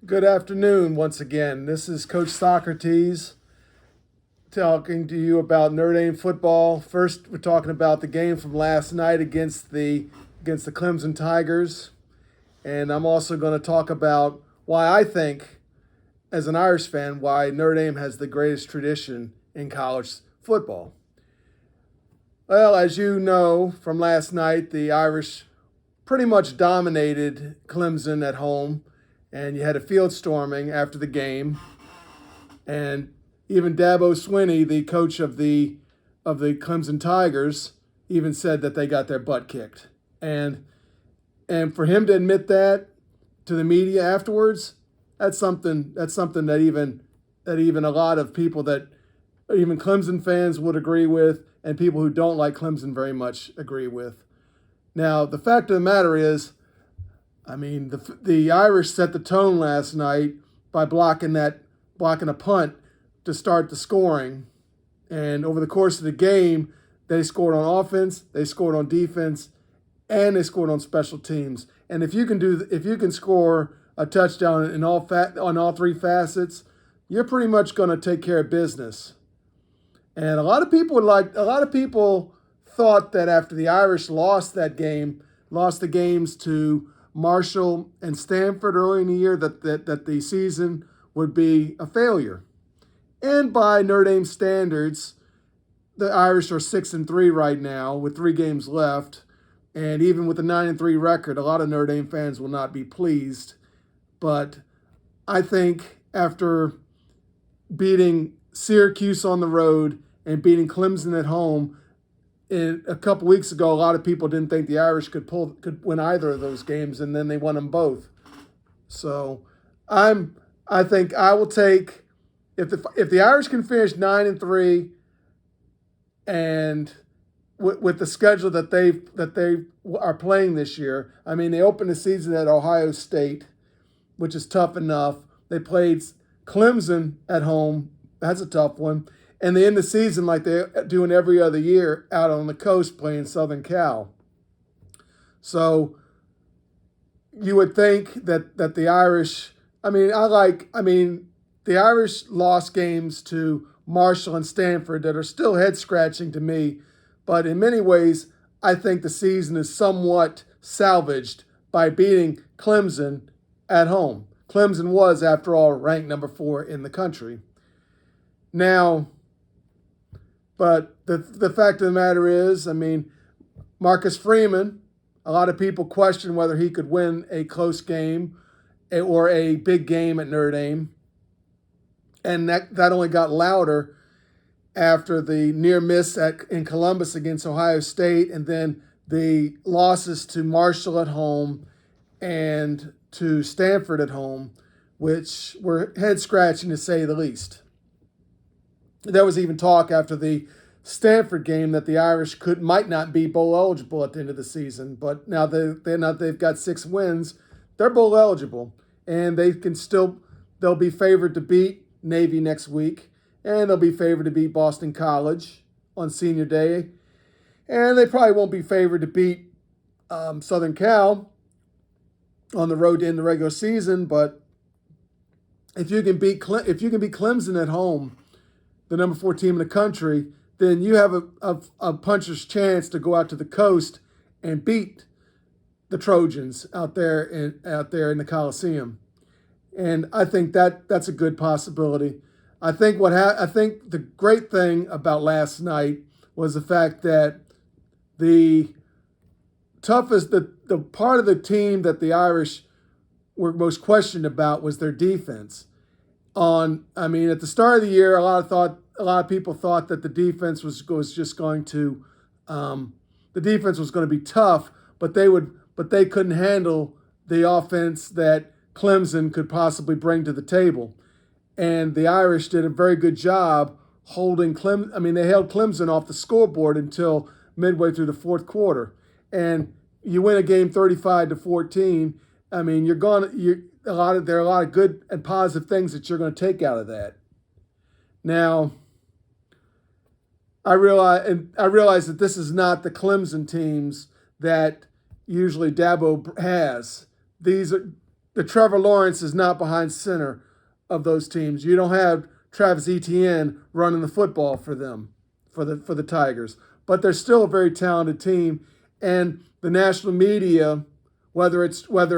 Good afternoon once again. This is Coach Socrates talking to you about Notre Dame football. First, we're talking about the game from last night against the Clemson Tigers, and I'm also going to talk about why I think, as an Irish fan, why Notre Dame has the greatest tradition in college football. Well, as you know from last night, the Irish pretty much dominated Clemson at home, and you had a field storming after the game. And even Dabo Swinney, the coach of the Clemson Tigers, even said that they got their butt kicked. And for him to admit that to the media afterwards, that's something that even a lot of people that even Clemson fans would agree with, and people who don't like Clemson very much agree with. Now, the fact of the matter is, the Irish set the tone last night by blocking a punt to start the scoring, and over the course of the game, they scored on offense, they scored on defense, and they scored on special teams. And if you can score a touchdown on all three facets, you're pretty much going to take care of business. And a lot of people thought that after the Irish lost the games to Marshall and Stanford early in the year, that the season would be a failure. And by Notre Dame standards, the Irish are 6-3 right now with 3 games left. And even with a 9-3 record, a lot of Notre Dame fans will not be pleased. But I think after beating Syracuse on the road and beating Clemson at home, a couple weeks ago, a lot of people didn't think the Irish could win either of those games, and then they won them both. So I think I will take, if the Irish can finish 9-3, and with the schedule that they are playing this year. I mean, they opened the season at Ohio State, which is tough enough. They played Clemson at home. That's a tough one. And they end the season like they're doing every other year out on the coast playing Southern Cal. So you would think that the Irish, the Irish lost games to Marshall and Stanford that are still head scratching to me. But in many ways, I think the season is somewhat salvaged by beating Clemson at home. Clemson was, after all, ranked number 4 in the country. Now, but the fact of the matter is, Marcus Freeman, a lot of people question whether he could win a close game or a big game at Notre Dame. And that only got louder after the near miss in Columbus against Ohio State, and then the losses to Marshall at home and to Stanford at home, which were head-scratching to say the least. There was even talk after the Stanford game that the Irish might not be bowl eligible at the end of the season, but now they've got 6 wins, they're bowl eligible, and they'll be favored to beat Navy next week, and they'll be favored to beat Boston College on Senior Day, and they probably won't be favored to beat Southern Cal on the road to end the regular season. But if you can beat Clemson at home, the number 4 team in the country, then you have a puncher's chance to go out to the coast and beat the Trojans out there in the Coliseum. And I think that's a good possibility. I think the great thing about last night was the fact that the part of the team that the Irish were most questioned about was their defense. At the start of the year, a lot of people thought that the defense was going to be tough, but they couldn't handle the offense that Clemson could possibly bring to the table. And the Irish did a very good job holding Clemson. They held Clemson off the scoreboard until midway through the fourth quarter. And you win a game 35-14. There are a lot of good and positive things that you're going to take out of that. Now, I realize that this is not the Clemson teams that usually Dabo has. These the Trevor Lawrence is not behind center of those teams. You don't have Travis Etienne running the football for them, for the Tigers. But they're still a very talented team, and the national media, whether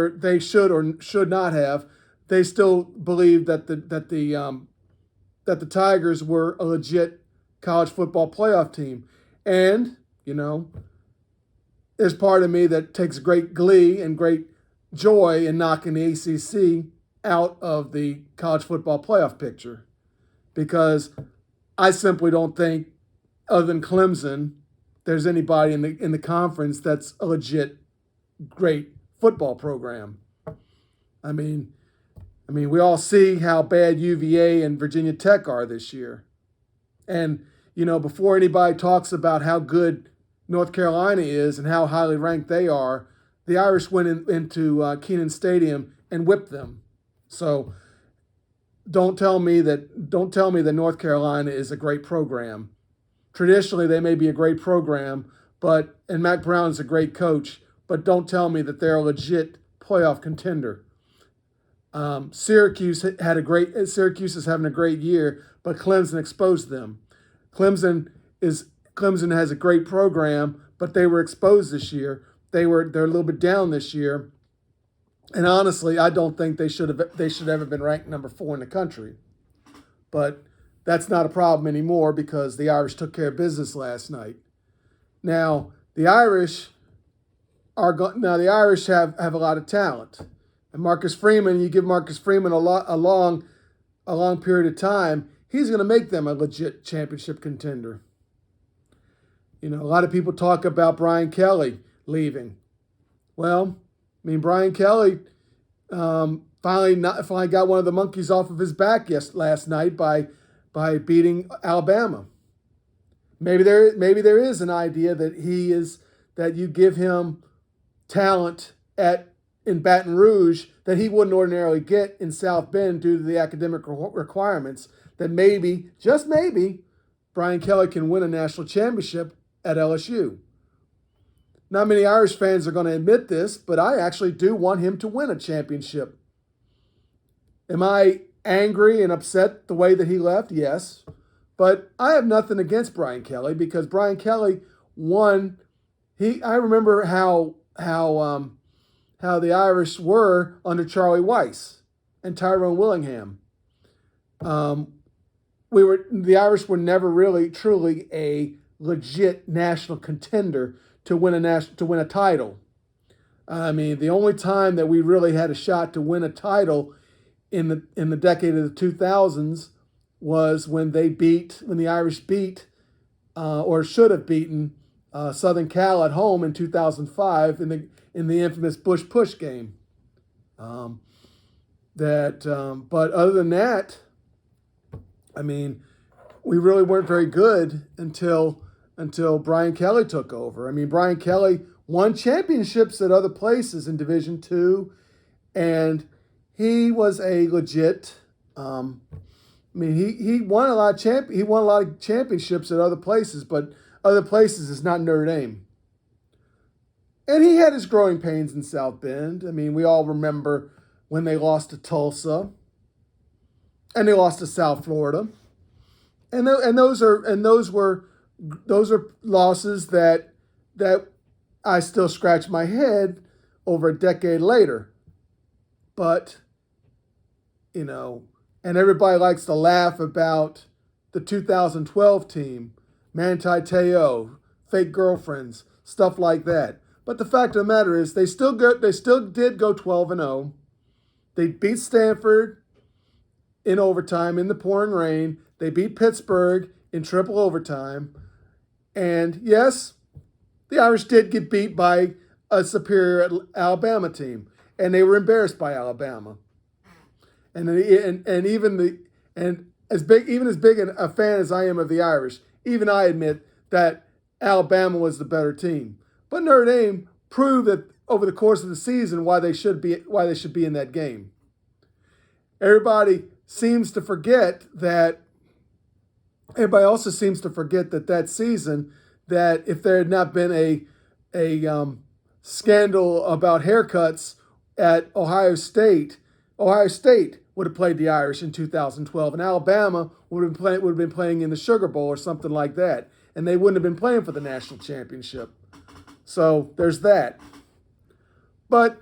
they should or should not have, they still believe that the Tigers were a legit college football playoff team. And, there's part of me that takes great glee and great joy in knocking the ACC out of the college football playoff picture, because I simply don't think, other than Clemson, there's anybody in the conference that's a legit great football program. I mean, we all see how bad UVA and Virginia Tech are this year. And, before anybody talks about how good North Carolina is and how highly ranked they are, the Irish went into Kenan Stadium and whipped them. So don't tell me that North Carolina is a great program. Traditionally, they may be a great program, and Mac Brown's a great coach, but don't tell me that they're a legit playoff contender. Syracuse is having a great year, but Clemson exposed them. Clemson has a great program, but they were exposed this year. They're a little bit down this year, and honestly, I don't think they should have ever been ranked number 4 in the country. But that's not a problem anymore because the Irish took care of business last night. Now the Irish have a lot of talent, and Marcus Freeman. You give Marcus Freeman a long period of time, he's going to make them a legit championship contender. A lot of people talk about Brian Kelly leaving. Well, Brian Kelly finally got one of the monkeys off of his back last night by beating Alabama. Maybe there is an idea that you give him talent in Baton Rouge that he wouldn't ordinarily get in South Bend due to the academic requirements, that maybe, just maybe, Brian Kelly can win a national championship at LSU. Not many Irish fans are going to admit this, but I actually do want him to win a championship. Am I angry and upset the way that he left? Yes. But I have nothing against Brian Kelly, because Brian Kelly won. I remember how the Irish were under Charlie Weiss and Tyrone Willingham. The Irish were never really truly a legit national contender to win a title. The only time that we really had a shot to win a title in the decade of the 2000s was when the Irish beat or should have beaten Southern Cal at home in 2005 in the infamous Bush Push game. But other than that, we really weren't very good until Brian Kelly took over. Brian Kelly won championships at other places in Division II, and he was a legit. He won a lot of championships at other places, but other places is not Notre Dame. And he had his growing pains in South Bend. We all remember when they lost to Tulsa, and they lost to South Florida, and those are losses that I still scratch my head over a decade later. But and everybody likes to laugh about the 2012 team, Manti Te'o, fake girlfriends, stuff like that. But the fact of the matter is, they still did go 12-0. They beat Stanford in overtime in the pouring rain. They beat Pittsburgh in triple overtime. And yes, the Irish did get beat by a superior Alabama team, and they were embarrassed by Alabama. And as big a fan as I am of the Irish, even I admit that Alabama was the better team. But Notre Dame proved that over the course of the season why they should be in that game. Everybody also seems to forget that that season, that if there had not been a scandal about haircuts at Ohio State would have played the Irish in 2012, and Alabama would have been playing in the Sugar Bowl or something like that, and they wouldn't have been playing for the national championship. So there's that. But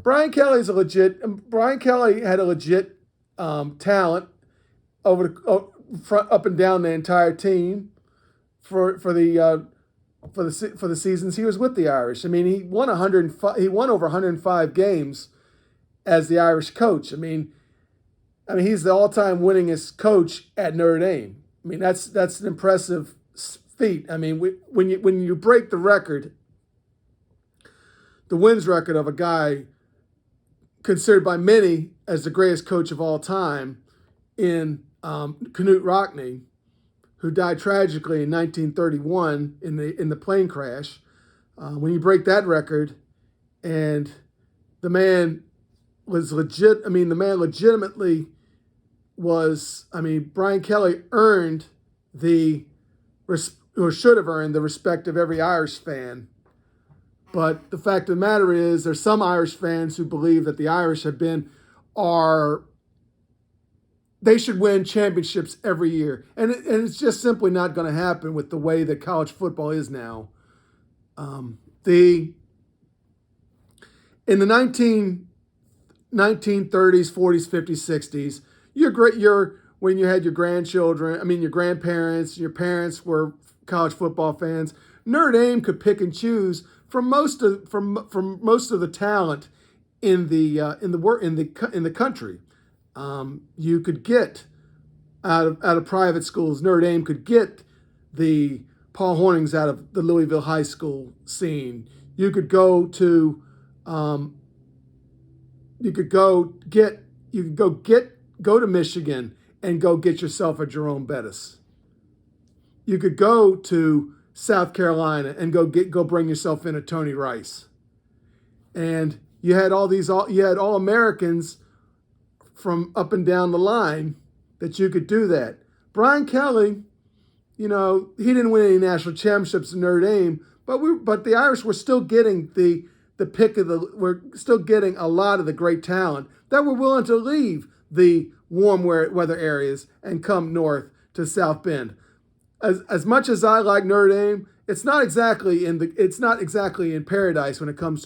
Brian Kelly had a legit talent up and down the entire team for the seasons he was with the Irish. I mean, he won over 105 games as the Irish coach. I mean, he's the all-time winningest coach at Notre Dame. I mean, that's an impressive feat. I mean, when you break the record, the wins record of a guy considered by many as the greatest coach of all time in Knute Rockne, who died tragically in 1931 in the plane crash. When you break that record, and the man was legit. I mean, the man legitimately was. I mean, Brian Kelly earned or should have earned the respect of every Irish fan. But the fact of the matter is, there's some Irish fans who believe that the Irish they should win championships every year. And it's just simply not going to happen with the way that college football is now. In the 1930s, 40s, 50s, 60s, when you had your grandchildren, your grandparents, your parents were college football fans. Notre Dame could pick and choose from most of the talent in the country. You could get out of private schools. Notre Dame could get the Paul Hornings out of the Louisville high school scene. You could go to Michigan and go get yourself a Jerome Bettis. You could go to South Carolina and go bring yourself in a Tony Rice. And you had all Americans from up and down the line that you could do that. Brian Kelly, he didn't win any national championships in Notre Dame, but the Irish were still getting we're still getting a lot of the great talent that were willing to leave the warm weather areas and come north to South Bend. As much as I like Notre Dame, it's not exactly in paradise when it comes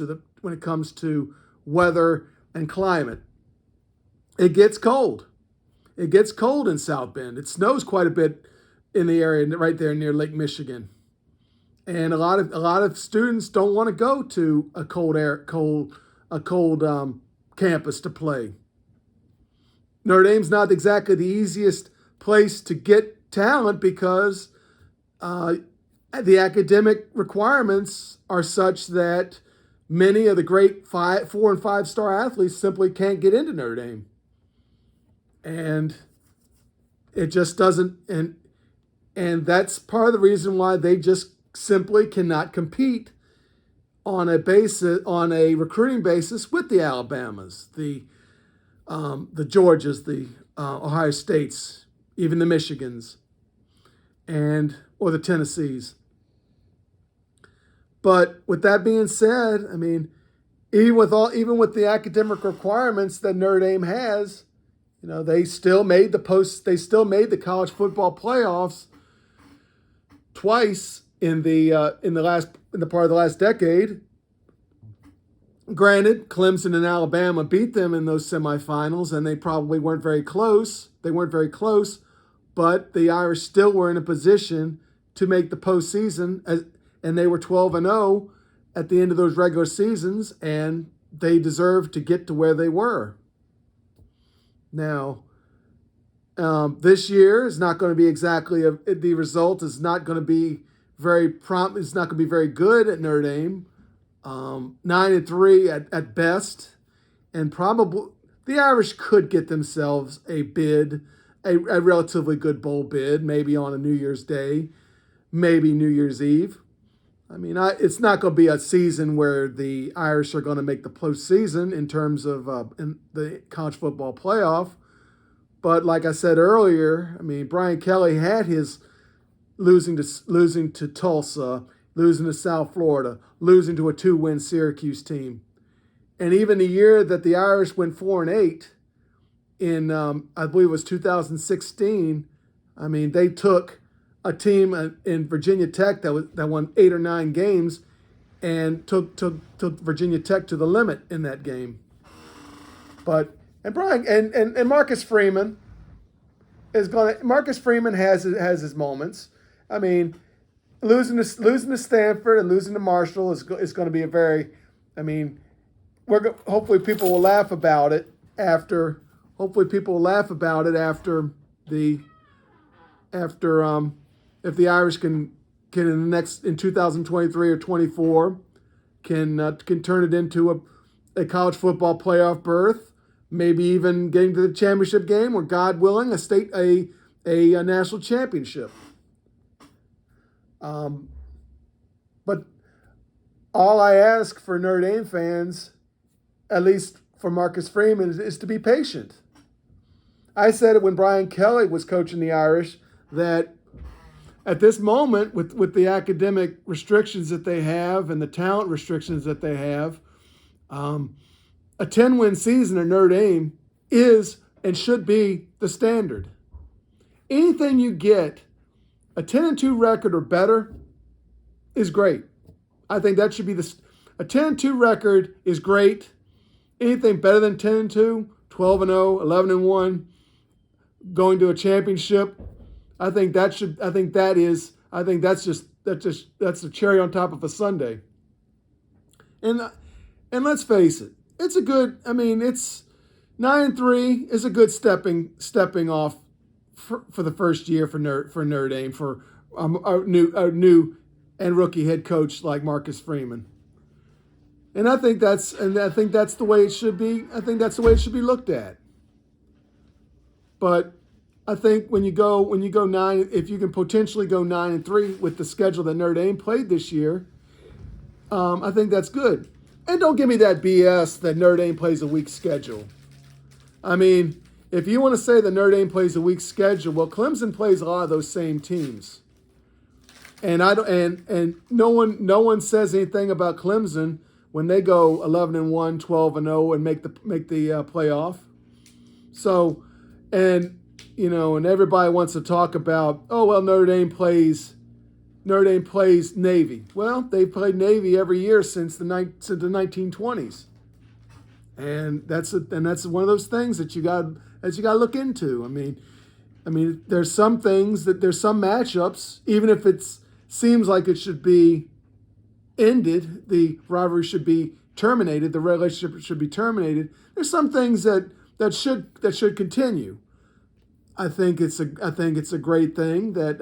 to weather and climate. It gets cold. It gets cold in South Bend. It snows quite a bit in the area right there near Lake Michigan, and a lot of students don't want to go to a cold campus to play. Notre Dame's not exactly the easiest place to get talent because the academic requirements are such that many of the great 4 and 5 star athletes simply can't get into Notre Dame. And it just doesn't, and that's part of the reason why they just simply cannot compete on a recruiting basis with the Alabamas, the Georgias, the Ohio States, even the Michigans, or the Tennessees. But with that being said, even with the academic requirements that Notre Dame has, they still made the college football playoffs twice in the part of the last decade. Granted, Clemson and Alabama beat them in those semifinals, and they probably weren't very close. But the Irish still were in a position to make the postseason, and they were 12-0 at the end of those regular seasons, and they deserved to get to where they were. Now, this year is not going to be exactly the result is not going to be very prompt. It's not going to be very good at Notre Dame. 9-3 at best, and probably the Irish could get themselves a relatively good bowl bid, maybe on a New Year's Day, maybe New Year's Eve. It's not going to be a season where the Irish are going to make the postseason in terms of in the college football playoff. But like I said earlier, Brian Kelly had his losing to Tulsa, losing to South Florida, losing to a 2-win Syracuse team. And even the year that the Irish went 4-8 in, I believe it was 2016, I mean, they took a team in Virginia Tech that won 8 or 9 games and took Virginia Tech to the limit in that game. But and Marcus Freeman Marcus Freeman has his moments. I mean, losing to Stanford and losing to Marshall is going to be a very, I mean, hopefully people will laugh about it after. Hopefully people will laugh about it after if the Irish can in 2023 or 24 can turn it into a college football playoff berth, maybe even getting to the championship game, or God willing, a national championship. But all I ask for Notre Dame fans, at least for Marcus Freeman, is to be patient. I said it when Brian Kelly was coaching the Irish that at this moment, with the academic restrictions that they have and the talent restrictions that they have, a 10-win season at Notre Dame is and should be the standard. Anything you get, a 10-2 record or better, is great. I think that should be a 10-2 record is great. Anything better than 10-2, 12-0, 11-1, going to a championship, I think that's the cherry on top of a sundae. And let's face it, it's 9-3 is a good stepping off for the first year for Notre Dame, for a new and rookie head coach like Marcus Freeman. And I think that's the way it should be. I think that's the way it should be looked at. But I think when you go 9, if you can potentially go 9-3 with the schedule that Notre Dame played this year, I think that's good. And don't give me that BS that Notre Dame plays a weak schedule. I mean, if you want to say that Notre Dame plays a weak schedule, well, Clemson plays a lot of those same teams. And no one says anything about Clemson when they go 11-1, 12-0 and make the playoff. So, and everybody wants to talk about, oh well, Notre Dame plays Navy. Well, they played Navy every year since the 1920s, and that's one of those things that you got to look into. I mean, there's some matchups, even if it seems like it should be ended, the rivalry should be terminated, the relationship should be terminated. There's some things that should continue. I think it's a great thing that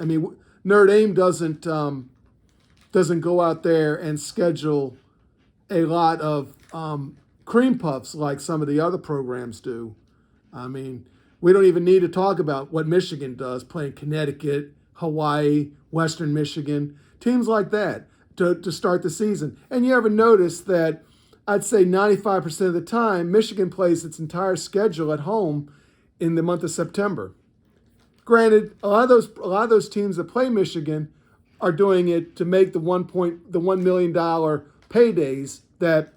Notre Dame doesn't go out there and schedule a lot of cream puffs like some of the other programs do. I mean, we don't even need to talk about what Michigan does, playing Connecticut, Hawaii, Western Michigan, teams like that to start the season. And you ever notice that I'd say 95% of the time, Michigan plays its entire schedule at home in the month of September. Granted, a lot of those teams that play Michigan are doing it to make the $1 million paydays that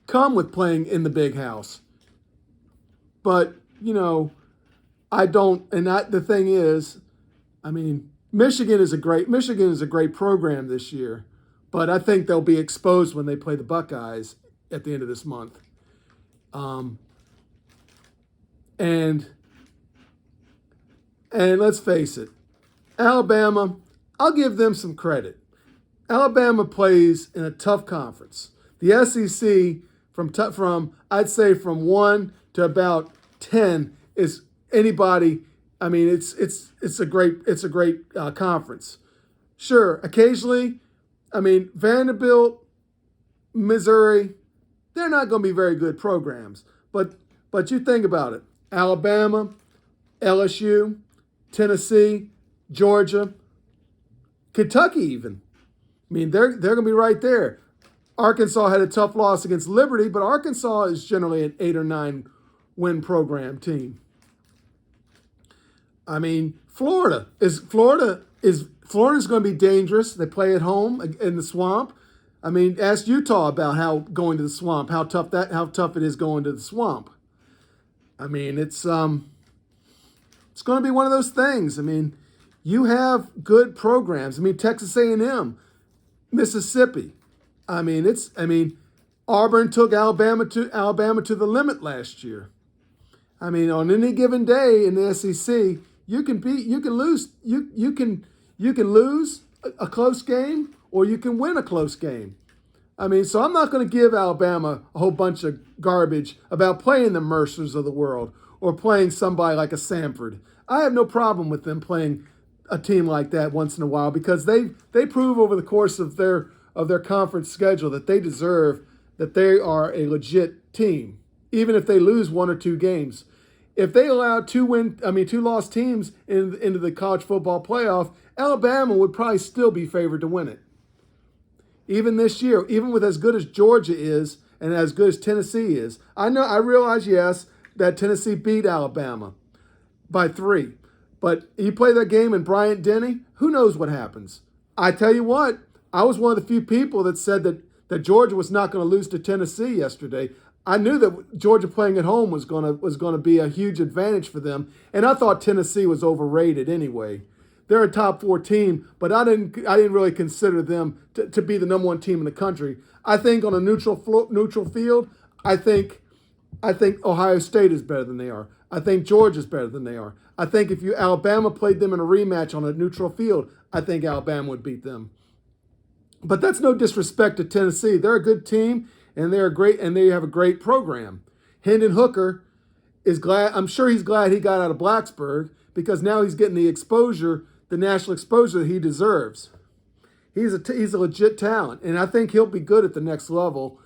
come with playing in the big house. But I don't. And the thing is, Michigan is a great program this year, but I think they'll be exposed when they play the Buckeyes at the end of this month. And let's face it, Alabama, I'll give them some credit. Alabama plays in a tough conference. The SEC from I'd say from 1 to about 10 is anybody. It's a great conference. Sure, occasionally, Vanderbilt, Missouri, they're not going to be very good programs. But you think about it, Alabama, LSU, Tennessee, Georgia, Kentucky even. They're going to be right there. Arkansas had a tough loss against Liberty, but Arkansas is generally an 8 or 9 win program team. Florida's going to be dangerous. They play at home in the Swamp. I mean, ask Utah about how going to the swamp, how tough it is going to the swamp. I mean, it's going to be one of those things. I mean, you have good programs. I mean, Texas A&M, Mississippi. Auburn took Alabama to the limit last year. I mean, on any given day in the SEC, you can lose a close game, or you can win a close game. I mean, so I'm not going to give Alabama a whole bunch of garbage about playing the Mercers of the world or playing somebody like a Samford. I have no problem with them playing a team like that once in a while, because they prove over the course of their conference schedule that they deserve, that they are a legit team, even if they lose one or two games. If they allow two loss teams into the college football playoff, Alabama would probably still be favored to win it. Even this year, even with as good as Georgia is and as good as Tennessee is. I realize, yes, that Tennessee beat Alabama by 3. But you play that game in Bryant-Denny, who knows what happens? I tell you what, I was one of the few people that said that Georgia was not going to lose to Tennessee yesterday. I knew that Georgia playing at home was going to be a huge advantage for them, and I thought Tennessee was overrated anyway. They're a top 4 team, but I didn't really consider them to be the number 1 team in the country. I think on a neutral field, I think Ohio State is better than they are. I think Georgia's better than they are. I think if Alabama played them in a rematch on a neutral field, I think Alabama would beat them. But that's no disrespect to Tennessee. They're a good team, and they're great, and they have a great program. Hendon Hooker is glad. I'm sure he's glad he got out of Blacksburg, because now he's getting the national exposure that he deserves. He's a legit talent, and I think he'll be good at the next level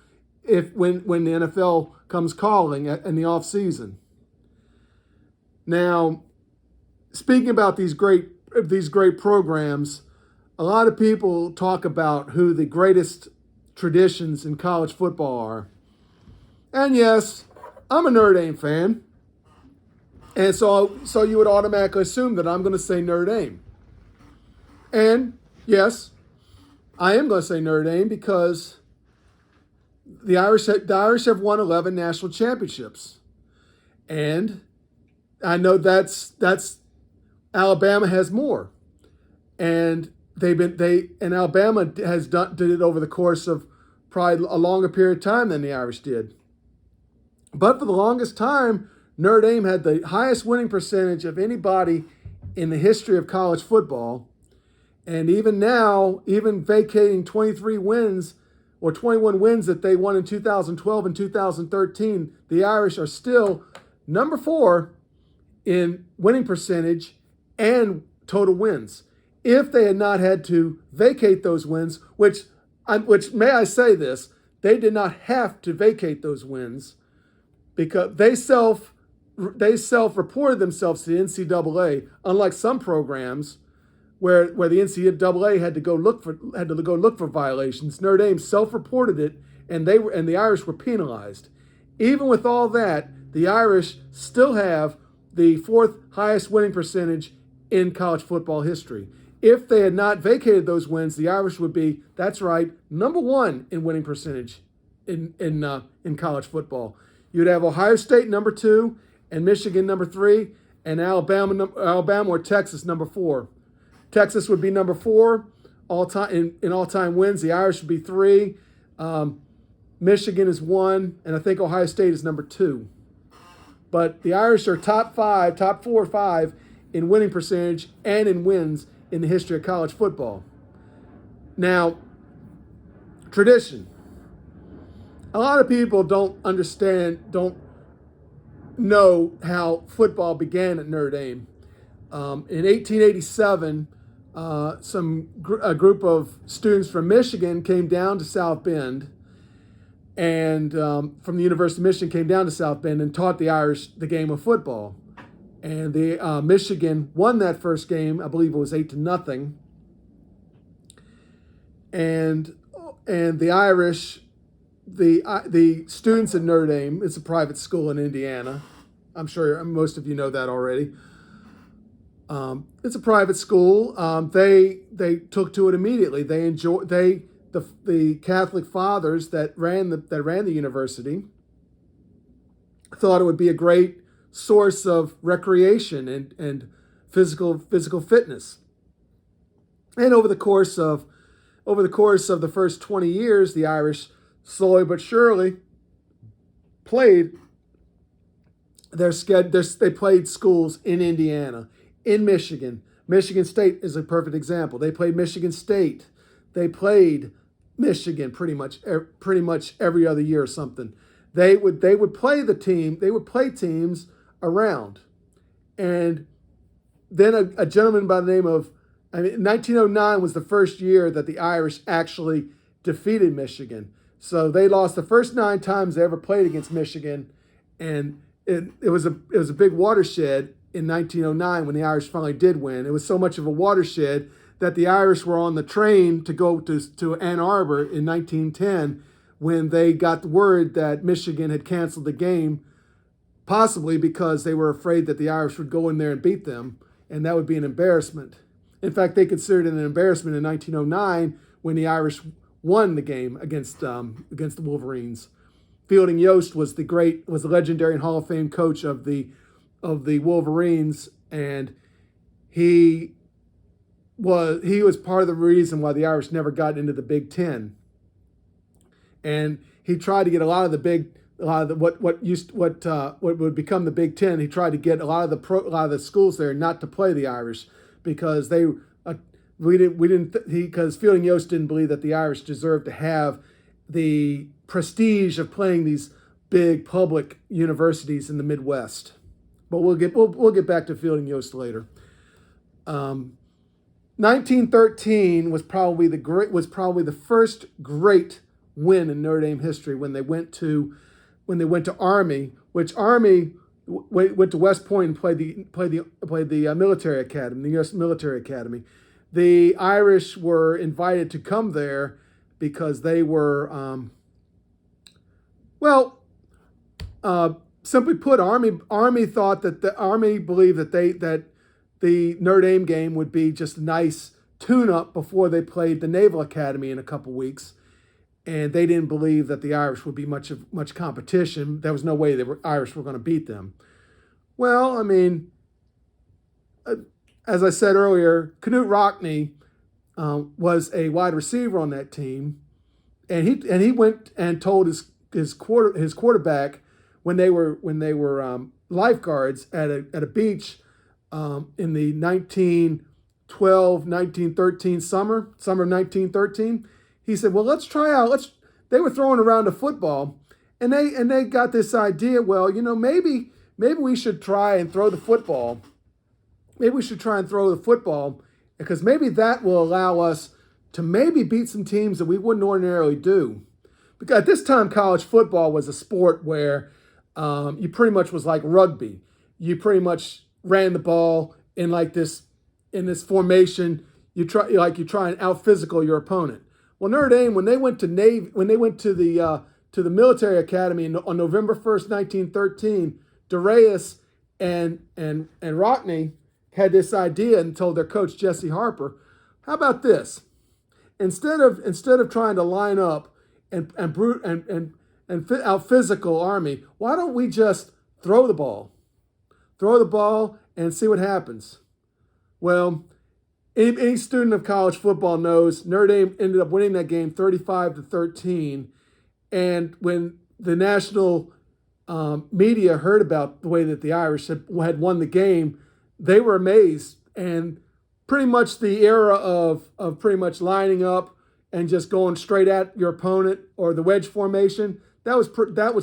when the NFL comes calling in the offseason. Now, speaking about these great programs, a lot of people talk about who the greatest traditions in college football are. And yes, I'm a Notre Dame fan. And so you would automatically assume that I'm going to say Notre Dame. And yes, I am going to say Notre Dame because the Irish have won 11 national championships. And I know that's Alabama has more. And Alabama did it over the course of probably a longer period of time than the Irish did. But for the longest time, Notre Dame had the highest winning percentage of anybody in the history of college football. And even now, even vacating 23 wins or 21 wins that they won in 2012 and 2013, the Irish are still number 4 in winning percentage and total wins. If they had not had to vacate those wins, which may I say this, they did not have to vacate those wins, because they self-reported themselves to the NCAA, unlike some programs where the NCAA had to go look for violations. Notre Dame self-reported it, and the Irish were penalized. Even with all that, the Irish still have the 4th highest winning percentage in college football history. If they had not vacated those wins, the Irish would be, that's right, number 1 in winning percentage in college football. You'd have Ohio State number 2, and Michigan number 3, and Alabama or Texas number 4. Texas would be number 4 all-time in all-time wins. The Irish would be 3. Michigan is 1, and I think Ohio State is number 2. But the Irish are top 4 or 5 in winning percentage and in wins in the history of college football. Now, tradition. A lot of people don't know how football began at Notre Dame. In 1887, a group of students from Michigan came down to South Bend, and from the University of Michigan came down to South Bend and taught the Irish the game of football. And Michigan won that first game. I believe it was 8-0. And the Irish, the students at Notre Dame, it's a private school in Indiana. I'm sure most of you know that already. It's a private school. They took to it immediately. The the Catholic fathers that ran the university thought it would be a great source of recreation and physical fitness. And over the course of the first 20 years, the Irish slowly but surely played they played schools in Indiana, in Michigan. Michigan State is a perfect example. They played Michigan State. They played Michigan pretty much every other year or something. They would play teams around. And then a gentleman by the name of 1909 was the first year that the Irish actually defeated Michigan. So they lost the first 9 times they ever played against Michigan, and it was a big watershed in 1909 when the Irish finally did win. It was so much of a watershed that the Irish were on the train to go to Ann Arbor in 1910 when they got the word that Michigan had canceled the game, possibly because they were afraid that the Irish would go in there and beat them, and that would be an embarrassment. In fact, they considered it an embarrassment in 1909 when the Irish won the game against the Wolverines. Fielding Yost was the legendary and Hall of Fame coach of the Wolverines, and he was part of the reason why the Irish never got into the Big Ten. And he tried to get what would become the Big Ten. He tried to get a lot of the schools there not to play the Irish because because Fielding Yost didn't believe that the Irish deserved to have the prestige of playing these big public universities in the Midwest. But we'll get back to Fielding Yost later. 1913 was probably the first great win in Notre Dame history when they went to Army, which Army went to West Point and played the military academy, the U.S. military academy. The Irish were invited to come there because they were, simply put, Army thought that the Army believed that the Notre Dame game would be just a nice tune-up before they played the Naval Academy in a couple weeks, and they didn't believe that the Irish would be much competition. There was no way the Irish were going to beat them. Well, I mean, as I said earlier, Knute Rockne was a wide receiver on that team, and he went and told his quarterback when they were lifeguards at a beach in the 1913 summer of 1913. He said, "Well, let's try out. They were throwing around a football, and they got this idea. Well, maybe we should try and throw the football. Maybe we should try and throw the football because maybe that will allow us to maybe beat some teams that we wouldn't ordinarily do." Because at this time, college football was a sport where you pretty much was like rugby. You pretty much ran the ball in this formation. You try and out physical your opponent. Well, Notre Dame, when they went to the military academy on November 1st, 1913, DeReyes and Rockne had this idea and told their coach Jesse Harper, "How about this? Instead of trying to line up and fit out physical Army, why don't we just throw the ball? Throw the ball and see what happens." Well, any student of college football knows Notre Dame ended up winning that game 35-13. And when the national media heard about the way that the Irish had won the game, they were amazed. And pretty much the era of pretty much lining up and just going straight at your opponent or the wedge formation, that was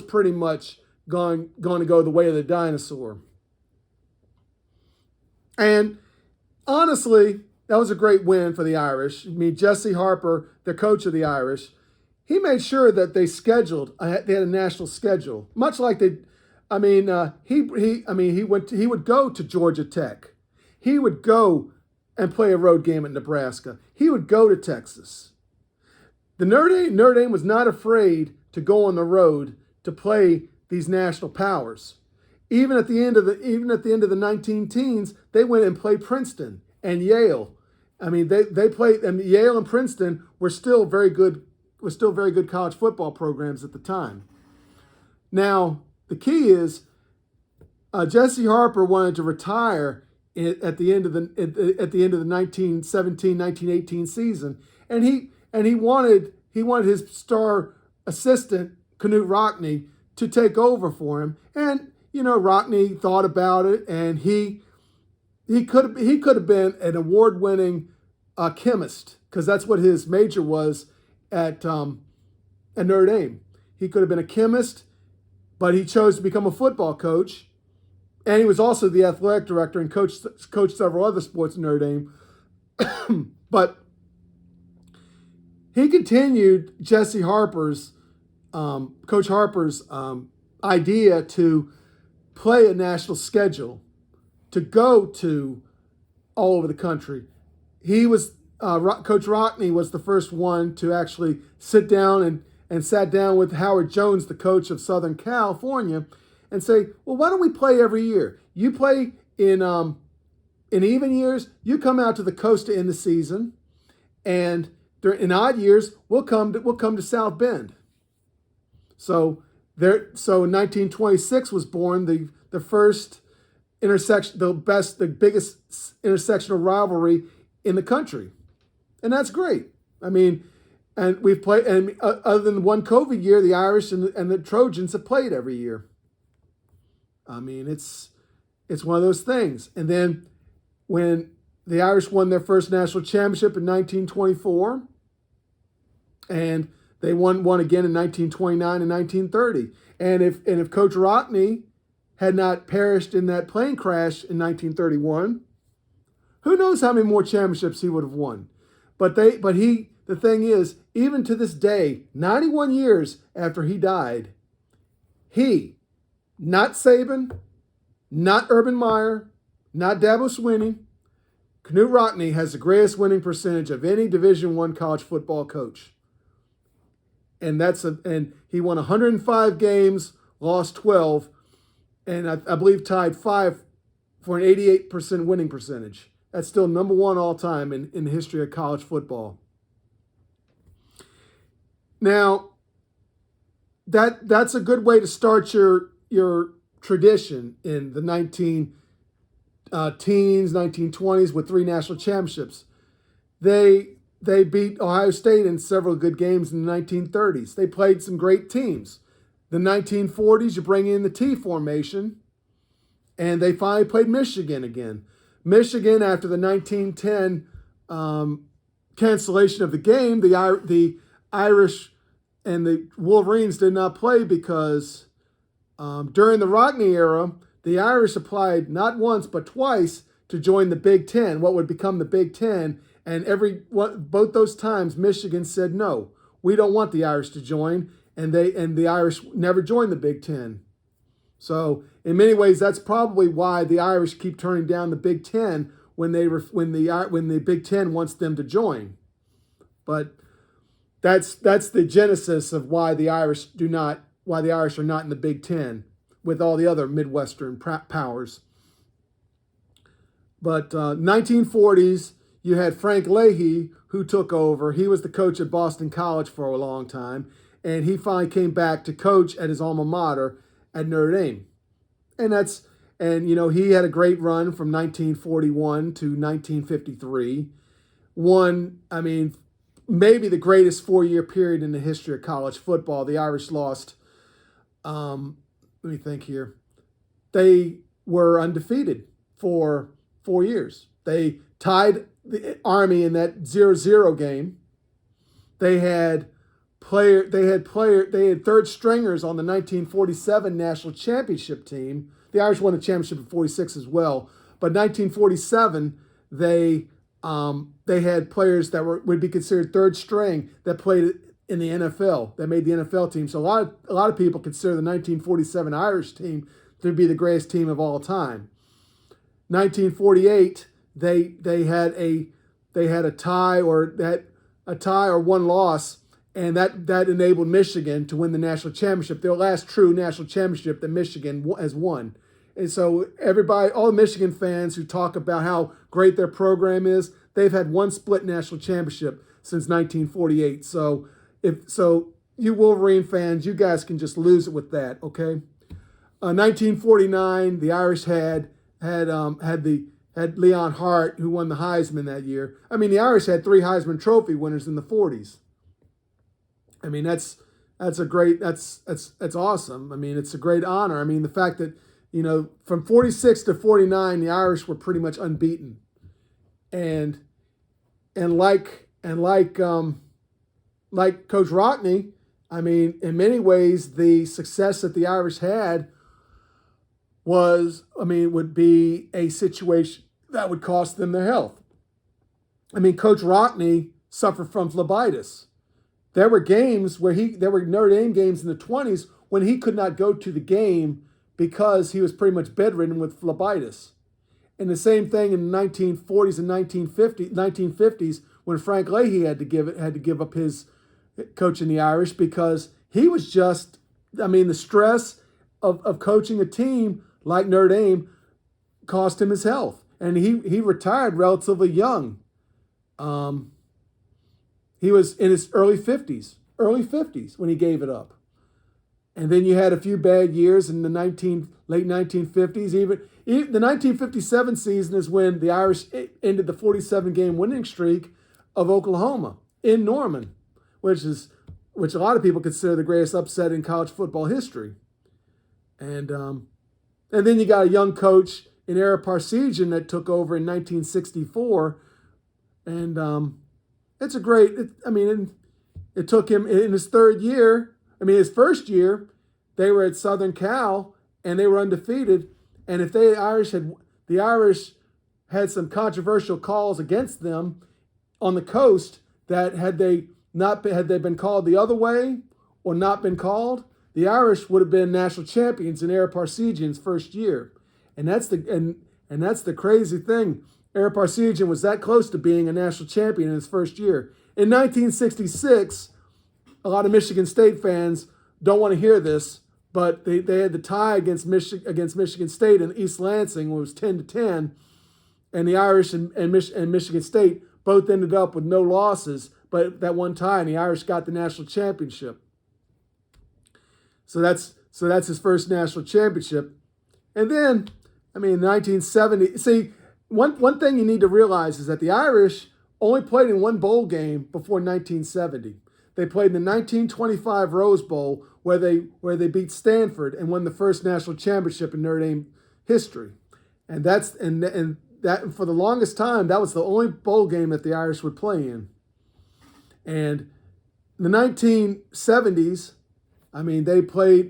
pretty much going to go the way of the dinosaur. And honestly, that was a great win for the Irish. I mean, Jesse Harper, the coach of the Irish, he made sure that they had a national schedule, much like he would go to Georgia Tech. He would go and play a road game at Nebraska. He would go to Texas. The Notre Dame was not afraid to go on the road to play these national powers. Even at the end of the 19 teens, they went and played Princeton and Yale. I mean, they played, and Yale and Princeton were still very good college football programs at the time. Now, the key is Jesse Harper wanted to retire at the end of the 1917-1918 season, and he wanted his star assistant Knute Rockne to take over for him. And Rockne thought about it, and he could have been an award-winning chemist, because that's what his major was at Notre Dame. He could have been a chemist, but he chose to become a football coach, and he was also the athletic director and coached several other sports at Notre Dame. But he continued Jesse Harper's, Coach Harper's idea to play a national schedule, to go to all over the country. He was Coach Rockne was the first one to actually sit down and sat down with Howard Jones, the coach of Southern California, and say, well, why don't we play every year? You play in even years, you come out to the coast to end the season, and in odd years, we'll come to South Bend. So in 1926 was born the first intersection, the biggest intersectional rivalry in the country, and that's great. I mean, and we've played, and other than one COVID year, the Irish and the Trojans have played every year. I mean, it's one of those things. And then when the Irish won their first national championship in 1924, and they won again in 1929 and 1930. And if Coach Rockne had not perished in that plane crash in 1931, who knows how many more championships he would have won. The thing is, even to this day, 91 years after he died, he, not Saban, not Urban Meyer, not Dabo Swinney, Knute Rockne has the greatest winning percentage of any Division I college football coach. And he won 105 games, lost 12, and I believe tied 5 for an 88% winning percentage. That's still number one all time in the history of college football. Now, that's a good way to start your tradition in the 1920s, 1920s with 3 national championships. They beat Ohio State in several good games in the 1930s. They played some great teams. The 1940s, you bring in the T formation, and they finally played Michigan again. Michigan, after the 1910 cancellation of the game, the Irish and the Wolverines did not play because during the Rockne era, the Irish applied not once but twice to join the Big Ten, what would become the Big Ten, and both those times Michigan said no, we don't want the Irish to join, and the Irish never joined the Big Ten. So in many ways, that's probably why the Irish keep turning down the Big Ten when the Big Ten wants them to join. But that's the genesis of why the Irish are not in the Big Ten with all the other Midwestern powers. But 1940s, you had Frank Leahy, who took over. He was the coach at Boston College for a long time, and he finally came back to coach at his alma mater at Notre Dame. And he had a great run from 1941 to 1953. Maybe the greatest 4-year period in the history of college football. The Irish lost, let me think here. They were undefeated for 4 years. They tied the Army in that 0-0 game. They had third stringers on the 1947 national championship team. The Irish won the championship in 46 as well. But 1947, they had players that would be considered third string that played in the NFL, that made the NFL team. So a lot of people consider the 1947 Irish team to be the greatest team of all time. 1948, they had a tie or one loss, and that enabled Michigan to win the national championship, their last true national championship that Michigan has won. And so everybody, all the Michigan fans who talk about how great their program is, they've had one split national championship since 1948. So you Wolverine fans, you guys can just lose it with that, okay? 1949, the Irish had Leon Hart, who won the Heisman that year. I mean, the Irish had 3 Heisman Trophy winners in the 40s. I mean, that's awesome. I mean, it's a great honor. I mean, the fact that, from 46 to 49, the Irish were pretty much unbeaten. And like Coach Rockne, I mean, in many ways, the success that the Irish had would be a situation that would cost them their health. I mean, Coach Rockne suffered from phlebitis. There were games where there were Notre Dame games in the 20s when he could not go to the game because he was pretty much bedridden with phlebitis. And the same thing in the 1940s and 1950s when Frank Leahy had to give up his coaching the Irish because he was just, the stress of coaching a team like Notre Dame cost him his health. And he retired relatively young. He was in his early 50s when he gave it up. And then you had a few bad years in the late 1950s. Even the 1957 season is when the Irish ended the 47-game winning streak of Oklahoma in Norman, which a lot of people consider the greatest upset in college football history. And then you got a young coach in Ara Parseghian that took over in 1964, and it's a great. It took him in his third year. His first year, they were at Southern Cal and they were undefeated. And if the Irish had some controversial calls against them on the coast, that had they been called the other way or not been called, the Irish would have been national champions in Ara Parseghian's first year. And that's the crazy thing. Ara Parseghian was that close to being a national champion in his first year. In 1966, a lot of Michigan State fans don't want to hear this, but they had the tie against Michigan State in East Lansing, where it was 10-10, and the Irish and Michigan State both ended up with no losses, but that one tie, and the Irish got the national championship. So that's his first national championship. And then, 1970. See, one thing you need to realize is that the Irish only played in one bowl game before 1970. They played in the 1925 Rose Bowl, where they beat Stanford and won the first national championship in Notre Dame history. And that for the longest time, that was the only bowl game that the Irish would play in. And in the 1970s,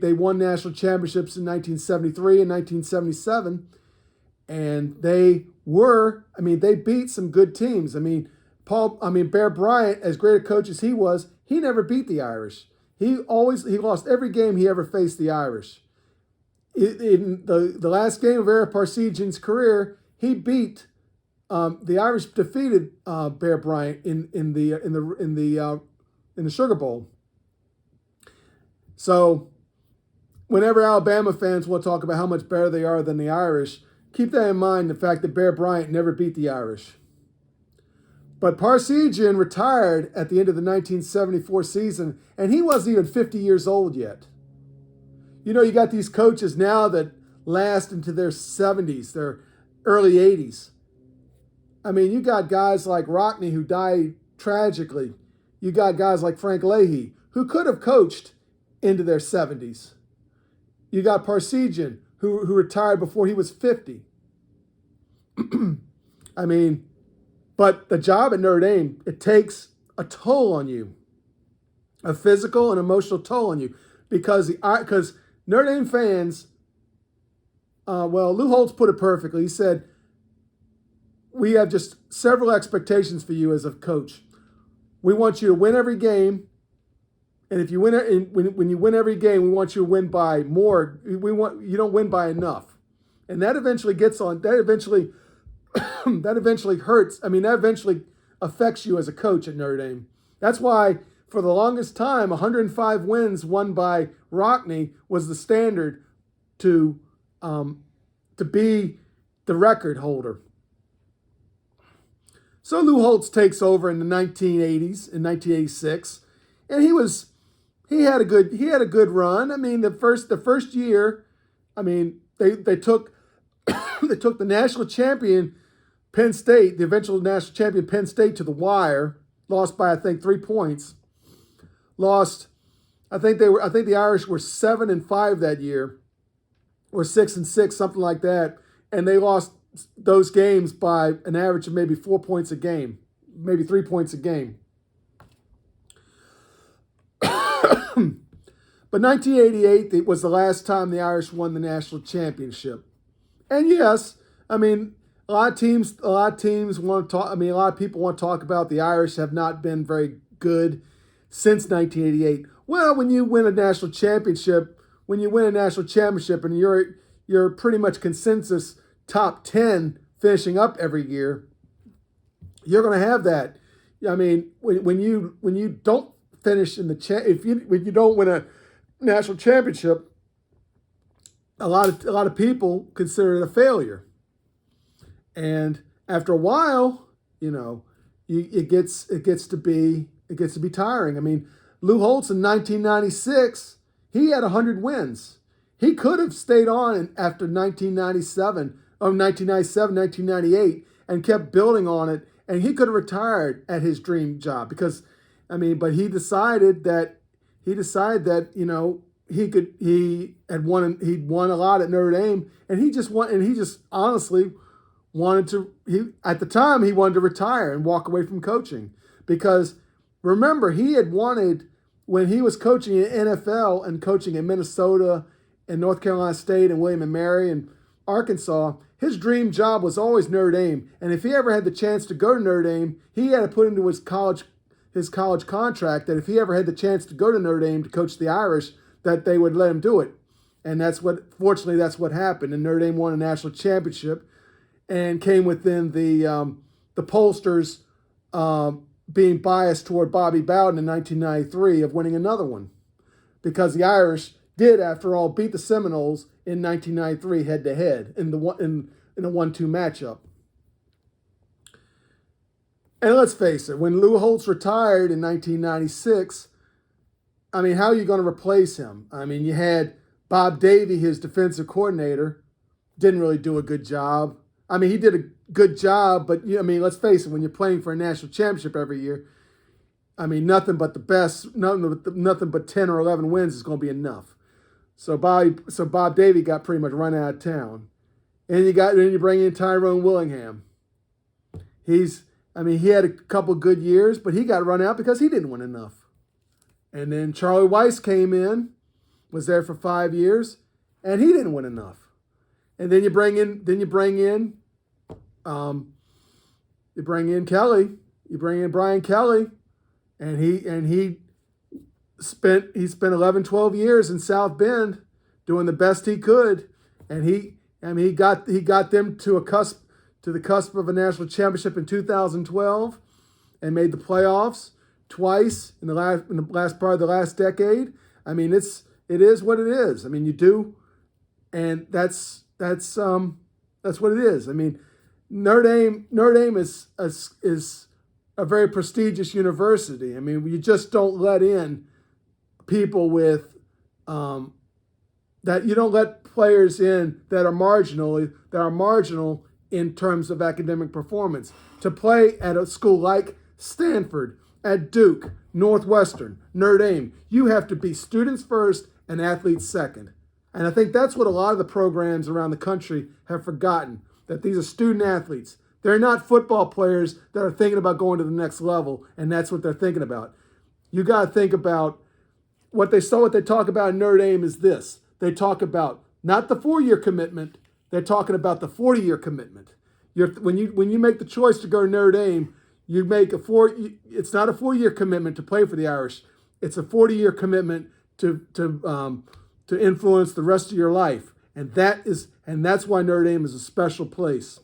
they won national championships in 1973 and 1977, and they beat some good teams. Bear Bryant, as great a coach as he was, he never beat the Irish. He lost every game he ever faced the Irish. In the last game of Ara Parseghian's career, he beat the Irish defeated Bear Bryant in the Sugar Bowl. So, whenever Alabama fans will talk about how much better they are than the Irish, keep that in mind, the fact that Bear Bryant never beat the Irish. But Parseghian retired at the end of the 1974 season, and he wasn't even 50 years old yet. You got these coaches now that last into their 70s, their early 80s. You got guys like Rockne, who died tragically. You got guys like Frank Leahy, who could have coached into their 70s. You got Parseghian, who retired before he was 50. But the job at Notre Dame, it takes a toll on you, a physical and emotional toll on you, because Notre Dame fans, Lou Holtz put it perfectly. He said, we have just several expectations for you as a coach. We want you to win every game. And if you win, when you win every game, we want you to win by more. You don't win by enough, and that eventually gets on. That eventually hurts. That eventually affects you as a coach at Notre Dame. That's why, for the longest time, 105 wins won by Rockne was the standard to to be the record holder. So Lou Holtz takes over in the 1980s, in 1986, and he had a good run. I mean, the first year, I mean, they took they took the national champion Penn State, the eventual national champion Penn State, to the wire. Lost by, I think, 3 points. I think the Irish were 7-5 that year, or 6-6, something like that, and they lost those games by an average of maybe 4 points a game, maybe 3 points a game. But 1988 was the last time the Irish won the national championship. And yes, I mean, a lot of teams want to talk. I mean, a lot of people want to talk about the Irish have not been very good since 1988. Well, when you win a national championship, and you're pretty much consensus top 10 finishing up every year, you're going to have that. I mean, when you don't finish in the when you don't win a national championship, a lot of people consider it a failure. And after a while, it gets to be tiring. I mean, Lou Holtz in 1996, he had 100 wins. He could have stayed on after 1998, and kept building on it, and he could have retired at his dream job because, but he decided that he'd won a lot at Notre Dame, and he just honestly wanted to. At the time he wanted to retire and walk away from coaching because remember he had wanted when he was coaching in NFL and coaching in Minnesota and North Carolina State and William and Mary and Arkansas, his dream job was always Notre Dame. And if he ever had the chance to go to Notre Dame, he had to put into his college contract that if he ever had the chance to go to Notre Dame to coach the Irish, that they would let him do it. And fortunately, that's what happened. And Notre Dame won a national championship and came within the pollsters being biased toward Bobby Bowden in 1993 of winning another one. Because the Irish did, after all, beat the Seminoles in 1993 head-to-head in a 1-2 matchup. And let's face it, when Lou Holtz retired in 1996, how are you going to replace him? You had Bob Davie, his defensive coordinator, didn't really do a good job. He did a good job, but let's face it, when you're playing for a national championship every year, nothing but 10 or 11 wins is going to be enough. So Bob Davie got pretty much run out of town. And then you bring in Tyrone Willingham. He had a couple good years, but he got run out because he didn't win enough. And then Charlie Weiss came in, was there for 5 years, and he didn't win enough. And then you bring in Brian Kelly, and he spent 11, 12 years in South Bend doing the best he could, and he got them to the cusp of a national championship in 2012 and made the playoffs twice in the last part of the last decade. It is what it is. You do, and that's what it is. Notre Dame is a very prestigious university. You just don't let in people with that you don't let players in that are marginal in terms of academic performance. To play at a school like Stanford, at Duke, Northwestern, Notre Dame, you have to be students first and athletes second. And I think that's what a lot of the programs around the country have forgotten, that these are student athletes. They're not football players that are thinking about going to the next level, and that's what they're thinking about. You got to think about what they talk about in Notre Dame is this. They talk about not the 4-year commitment, they're talking about the 40-year commitment. When you make the choice to go to Notre Dame, you make it's not a 4-year commitment to play for the Irish. It's a 40-year commitment to influence the rest of your life. And that's why Notre Dame is a special place.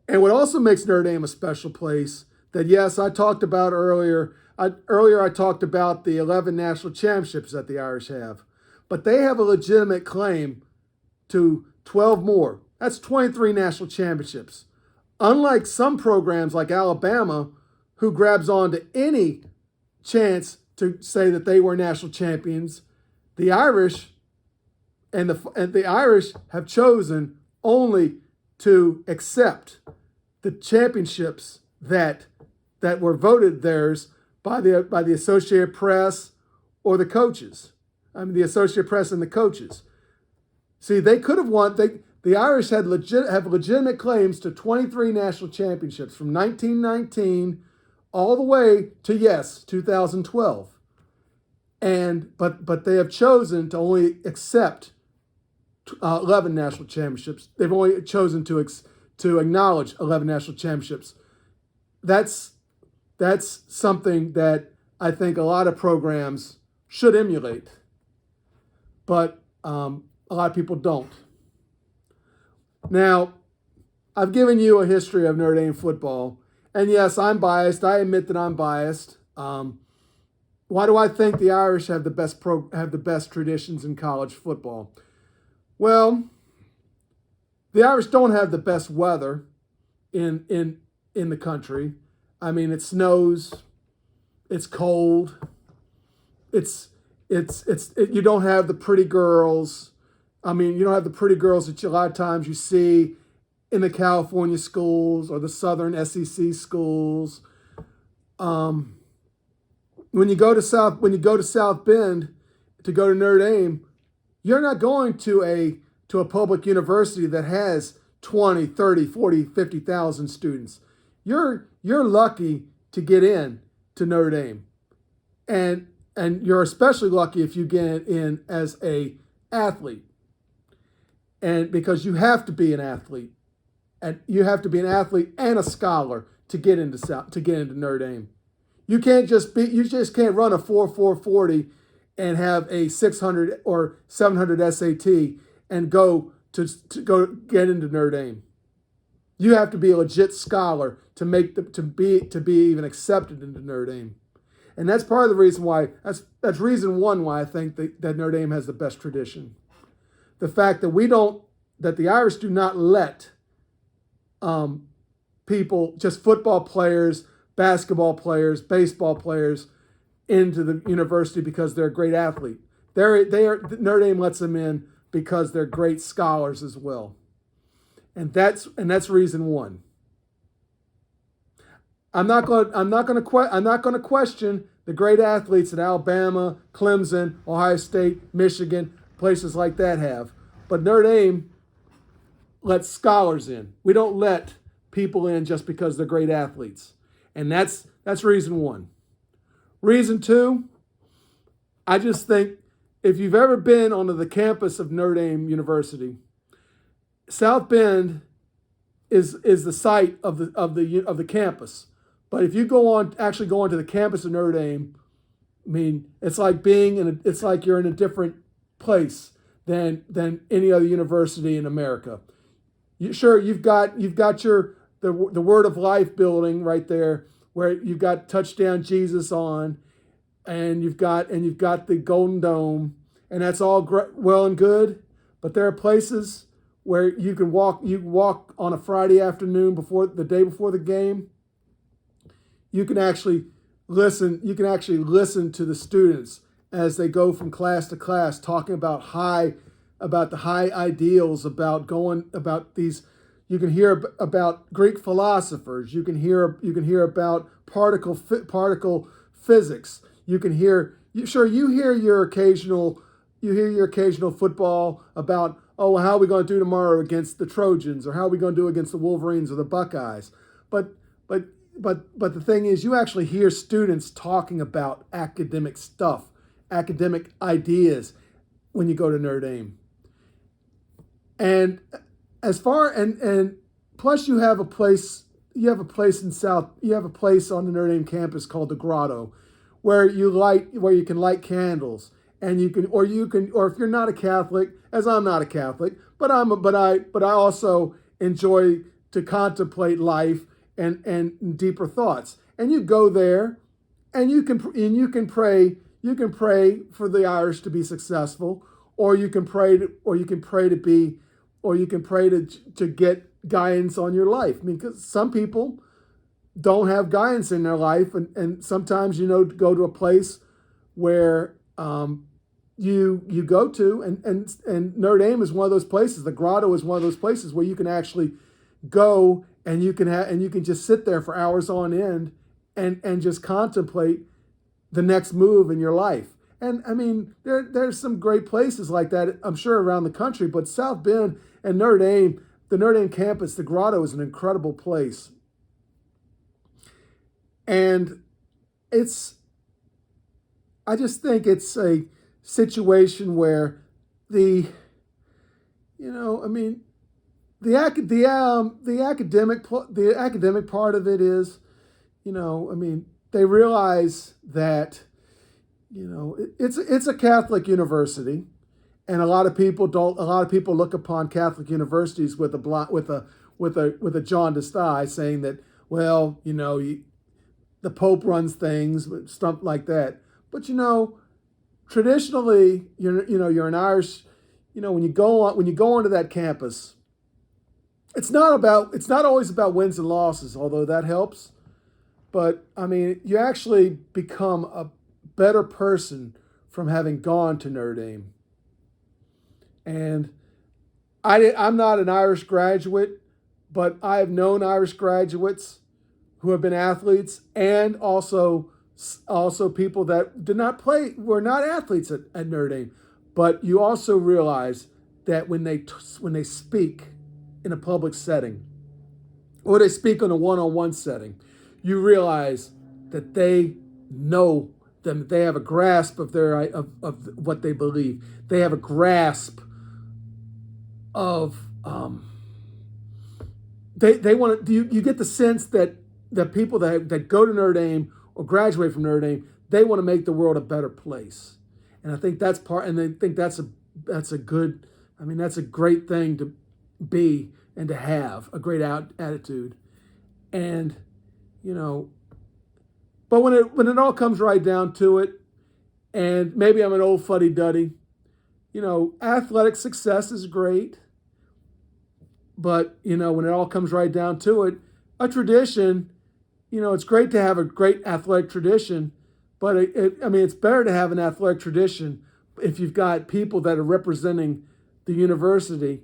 And what also makes Notre Dame a special place that, yes, I talked about earlier. I talked about the 11 national championships that the Irish have. But they have a legitimate claim to 12 more. That's 23 national championships. Unlike some programs like Alabama, who grabs on to any chance to say that they were national champions, the Irish and the Irish have chosen only to accept the championships that were voted theirs by the Associated Press or the coaches. I mean, the Associated Press and the coaches. See, they could have won. The Irish have legitimate claims to 23 national championships from 1919 all the way to 2012. But they have chosen to only accept 11 national championships. They've only chosen to acknowledge 11 national championships. That's something that I think a lot of programs should emulate, but a lot of people don't. Now, I've given you a history of Notre Dame football, and yes, I'm biased. I admit that I'm biased. Why do I think the Irish have the best traditions in college football? Well, the Irish don't have the best weather in the country. I mean, it snows, it's cold, you don't have the pretty girls. I mean, you don't have the pretty girls that a lot of times you see in the California schools or the Southern SEC schools. When you go to South Bend to go to Notre Dame, you're not going to a public university that has 20, 30, 40, 50,000 students. You're lucky to get in to Notre Dame. And you're especially lucky if you get in as a athlete. And because you have to be an athlete. And you have to be an athlete and a scholar to get into Notre Dame. You just can't run a 4.40 and have a 600 or 700 SAT and go get into Notre Dame. You have to be a legit scholar to be even accepted into Notre Dame. And that's part of the reason why, that's reason one why I think that Notre Dame has the best tradition. The fact that the Irish do not let people, just football players, basketball players, baseball players, into the university because they're a great athlete. Notre Dame lets them in because they're great scholars as well. And that's reason one. I'm not going to question the great athletes that Alabama, Clemson, Ohio State, Michigan, places like that have. But Notre Dame lets scholars in. We don't let people in just because they're great athletes. And that's reason one. Reason two, I just think if you've ever been onto the campus of Notre Dame University, South Bend is the site of the campus. But if you actually go onto the campus of Notre Dame, I mean, it's like you're in a different place than any other university in America. You've got the Word of Life building right there where you've got Touchdown Jesus on, and you've got the Golden Dome, and that's all well and good. But there are places where you can walk on a Friday afternoon the day before the game. You can actually listen to the students as they go from class to class, talking about the high ideals, about these. You can hear about Greek philosophers. You can hear about particle physics. You hear your occasional football about, oh, how are we going to do tomorrow against the Trojans, or how are we going to do against the Wolverines or the Buckeyes? But the thing is, you actually hear students talking about academic stuff, academic ideas when you go to Notre Dame. And plus you have a place on the Notre Dame campus called the Grotto, where you can light candles, and or if you're not a Catholic, as I'm not a Catholic, but I also enjoy to contemplate life and deeper thoughts. And you go there, and you can pray for the Irish to be successful, or you can pray to, or you can pray to be, or you can pray to get guidance on your life. I mean, because some people don't have guidance in their life, and sometimes go to a place where you go to, and Notre Dame is one of those places. The Grotto is one of those places where you can actually go and you can just sit there for hours on end and just contemplate the next move in your life. And I mean, there's some great places like that, I'm sure, around the country, but South Bend and Notre Dame, the Notre Dame campus, the Grotto, is an incredible place. And I just think it's a situation where the academic part of it is, they realize that, it's a Catholic university, and a lot of people look upon Catholic universities with a jaundiced eye, saying that, well, the Pope runs things, stuff like that. But traditionally, you're an Irish. When you go onto that campus, it's not always about wins and losses, although that helps. But I mean, you actually become a better person from having gone to Notre Dame. And I'm not an Irish graduate, but I have known Irish graduates who have been athletes, and also people that were not athletes at Notre Dame. But you also realize that when they speak in a public setting, or they speak in a one-on-one setting, you realize that they know them. They have a grasp of of what they believe. They have a grasp of they want to. You get the sense that the people that go to Notre Dame or graduate from Notre Dame, they want to make the world a better place. And I think that's part. And they think that's a good. I mean, that's a great thing to be and to have a great attitude. And but when it all comes right down to it, and maybe I'm an old fuddy-duddy, athletic success is great. But, when it all comes right down to it, a tradition, it's great to have a great athletic tradition, but it's better to have an athletic tradition if you've got people that are representing the university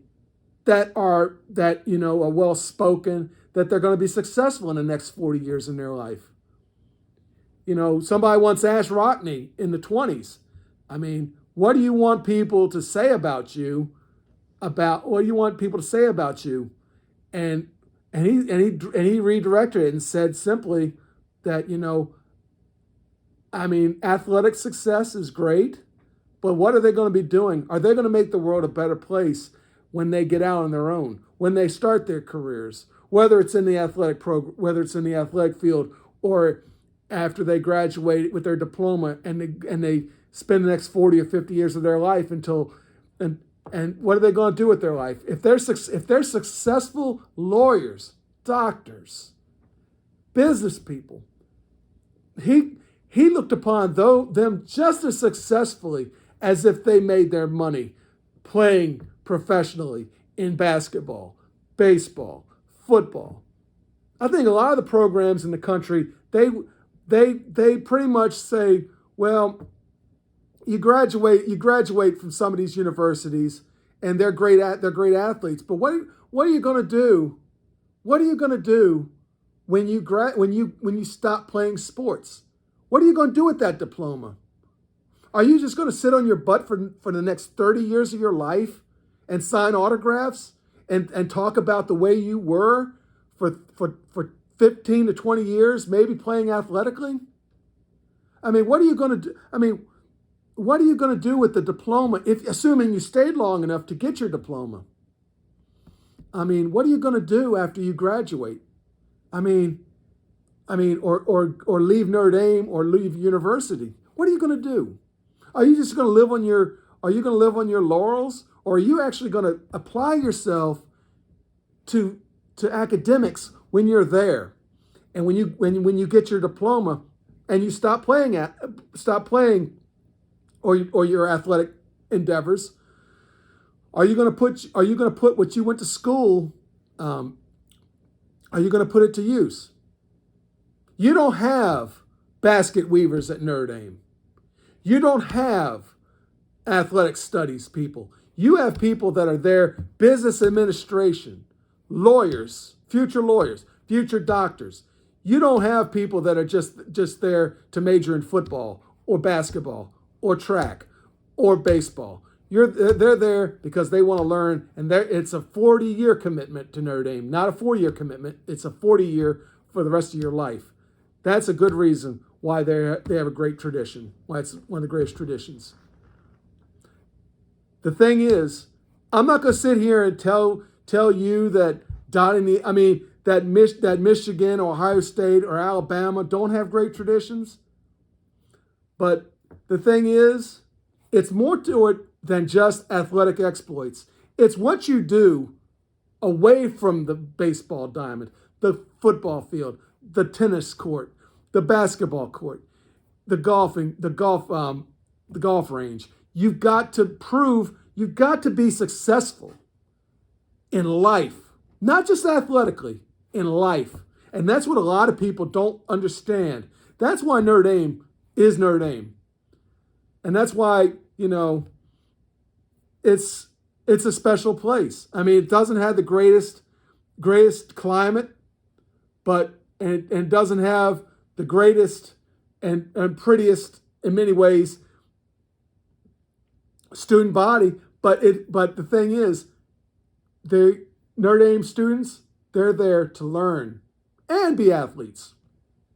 that are well-spoken, that they're going to be successful in the next 40 years in their life. Somebody once asked Rockney in the 20s, what do you want people to say about you? What do you want people to say about you? And he redirected it and said simply that, athletic success is great, but what are they going to be doing? Are they going to make the world a better place when they get out on their own, when they start their careers, whether it's in the athletic program, whether it's in the athletic field, or after they graduate with their diploma and they spend the next 40 or 50 years of their life and what are they going to do with their life? If they're successful lawyers, doctors, business people, he looked upon them just as successfully as if they made their money playing professionally in basketball, baseball, football. I think a lot of the programs in the country, they pretty much say, well, you graduate from some of these universities, and they're great athletes. But what are you going to do? What are you going to do when you stop playing sports? What are you going to do with that diploma? Are you just going to sit on your butt for the next 30 years of your life and sign autographs and talk about the way you were for 15 to 20 years, maybe playing athletically? What are you going to do? What are you going to do with the diploma, assuming you stayed long enough to get your diploma? What are you going to do after you graduate? Or leave Notre Dame or leave university. What are you going to do? Are you just going to live on your laurels, or are you actually going to apply yourself to academics when you're there, and when you get your diploma and you stop playing or your athletic endeavors, are you going to put what you went to school, are you going to put it to use? You don't have basket weavers at Notre Dame. You don't have athletic studies people. You have people that are there, business administration, lawyers, future doctors. You don't have people that are just there to major in football or basketball or track or baseball. They're there because they want to learn, and it's a 40-year commitment to Notre Dame, not a 4-year commitment. It's a 40-year for the rest of your life. That's a good reason why they have a great tradition, why it's one of the greatest traditions. The thing is, I'm not going to sit here and tell you that that Michigan, Ohio State, or Alabama don't have great traditions. But the thing is, it's more to it than just athletic exploits. It's what you do away from the baseball diamond, the football field, the tennis court, the basketball court, the golf range. You've got to be successful in life, not just athletically, in life. And that's what a lot of people don't understand. That's why Notre Dame is Notre Dame. And that's why, it's a special place. I mean, it doesn't have the greatest climate, but and doesn't have the greatest and prettiest in many ways student body, but the thing is, the Notre Dame students, they're there to learn and be athletes.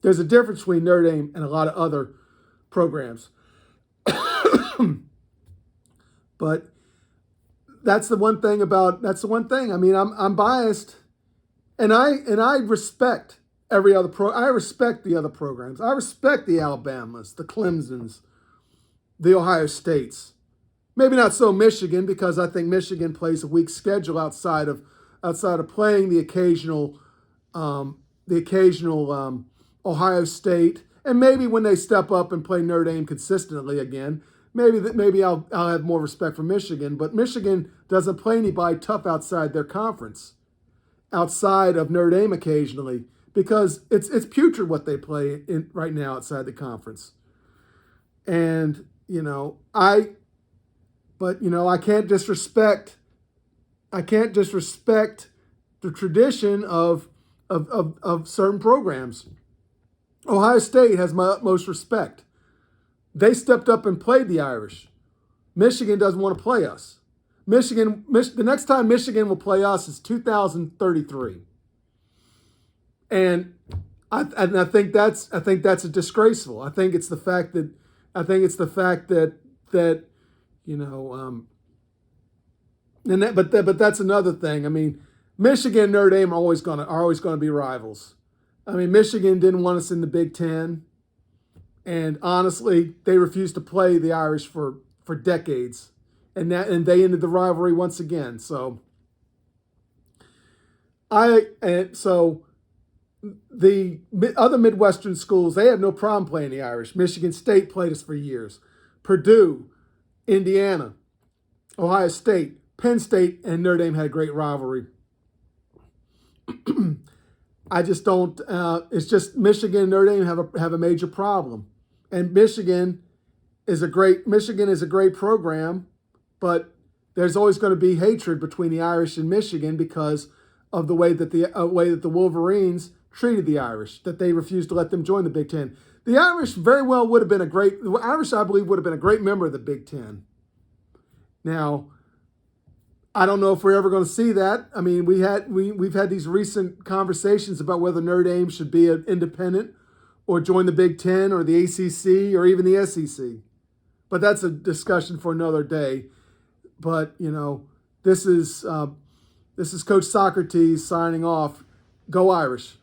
There's a difference between Notre Dame and a lot of other programs. But that's the one thing. I mean, I'm biased, and I respect every other I respect the other programs. I respect the Alabamas, the Clemsons, the Ohio States. Maybe not so Michigan, because I think Michigan plays a weak schedule outside of playing the occasional Ohio State, and maybe when they step up and play Notre Dame consistently again, maybe I'll have more respect for Michigan. But Michigan doesn't play anybody tough outside their conference, outside of Notre Dame occasionally, because it's putrid what they play in right now outside the conference. And I can't disrespect the tradition of certain programs. Ohio State has my utmost respect. They stepped up and played the Irish. Michigan doesn't want to play us. The next time Michigan will play us is 2033. And I think that's a disgraceful. I think it's the fact that but that's another thing. I mean, Michigan and Notre Dame are always going to be rivals. I mean, Michigan didn't want us in the Big Ten, and honestly, they refused to play the Irish for decades, and they ended the rivalry once again. So the other Midwestern schools, they have no problem playing the Irish. Michigan State played us for years. Purdue, Indiana, Ohio State, Penn State, and Notre Dame had a great rivalry. I just don't. It's just Michigan and Notre Dame have a major problem, and Michigan is a great program, but there's always going to be hatred between the Irish and Michigan because of the way that the Wolverines treated the Irish, that they refused to let them join the Big Ten. The Irish very well would have been the Irish, I believe, would have been a great member of the Big Ten. Now, I don't know if we're ever going to see that. I mean, we've had these recent conversations about whether Notre Dame should be an independent or join the Big Ten or the ACC or even the SEC. But that's a discussion for another day. But, this is Coach Socrates signing off. Go Irish.